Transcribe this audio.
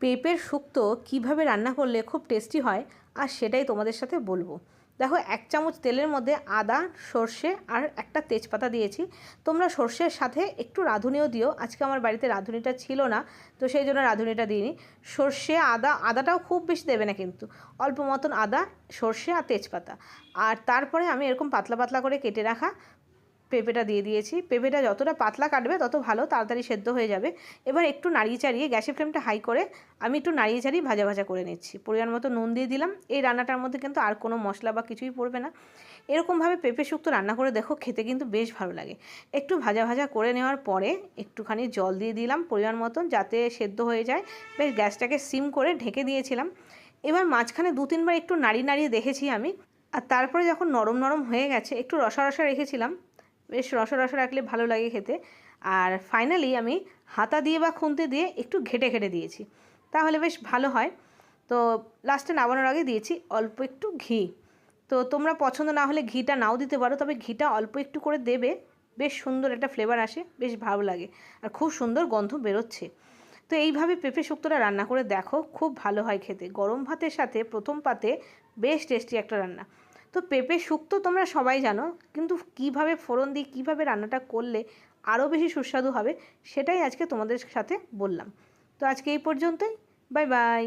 পেঁপের শুক্তো কীভাবে রান্না করলে খুব টেস্টি হয় আর সেটাই তোমাদের সাথে বলবো। দেখো, 1 চামচ তেলের মধ্যে আদা, সর্ষে আর একটা তেজপাতা দিয়েছি। তোমরা সর্ষের সাথে একটু রাঁধুনিও দিও। আজকে আমার বাড়িতে রাঁধুনিটা ছিল না, তো সেই জন্য রাঁধুনিটা দিইনি। সর্ষে, আদাটাও খুব বেশি দেবে না কিন্তু, অল্প মতন আদা, সর্ষে আর তেজপাতা। আর তারপরে আমি এরকম পাতলা পাতলা করে কেটে রাখা পেঁপেটা দিয়ে দিয়েছি। পেঁপেটা যতটা পাতলা কাটবে তত ভালো, তাড়াতাড়ি সেদ্ধ হয়ে যাবে। এবার একটু নাড়িয়ে চাড়িয়ে, গ্যাসের ফ্লেমটা হাই করে আমি একটু নাড়িয়ে চাড়িয়ে ভাজা ভাজা করে নিচ্ছি। পরিমাণ মতো নুন দিয়ে দিলাম। এই রান্নাটার মধ্যে কিন্তু আর কোনো মশলা বা কিছুই পড়বে না। এরকমভাবে পেঁপে শুক্তো রান্না করে দেখো, খেতে কিন্তু বেশ ভালো লাগে। একটু ভাজা ভাজা করে নেওয়ার পরে একটুখানি জল দিয়ে দিলাম পরিমাণ মতন, যাতে সেদ্ধ হয়ে যায়। বেশ গ্যাসটাকে সিম করে ঢেকে দিয়েছিলাম। এবার মাঝখানে 2-3 বার একটু নাড়িয়ে নাড়িয়ে দেখেছি আমি। আর তারপরে যখন নরম নরম হয়ে গেছে, একটু রসা রসা রেখেছিলাম, বেশ রসা রসা রাখলে ভালো লাগে খেতে। আর ফাইনালি আমি হাতা দিয়ে বা খুন্তি দিয়ে একটু ঘেটে ঘেটে দিয়েছি, তাহলে বেশ ভালো হয়। তো লাস্টে নামানোর আগে দিয়েছি অল্প একটু ঘি। তো তোমরা পছন্দ না হলে ঘিটা নাও দিতে পারো, তবে ঘিটা অল্প একটু করে দেবে, বেশ সুন্দর একটা ফ্লেভার আসে, বেশ ভালো লাগে আর খুব সুন্দর গন্ধ বেরোচ্ছে। তো এইভাবে পেঁপে শুক্তোটা রান্না করে দেখো, খুব ভালো হয় খেতে। গরম ভাতের সাথে প্রথম পাতে বেশ টেস্টি একটা রান্না। তো পেঁপে শুক্তো তোমরা সবাই জানো, কিন্তু কিভাবে ফোড়ন দিয়ে কীভাবে রান্নাটা করলে আরও বেশি সুস্বাদু হবে, সেটাই আজকে তোমাদের সাথে বললাম। তো আজকে এই পর্যন্তই। Bye bye.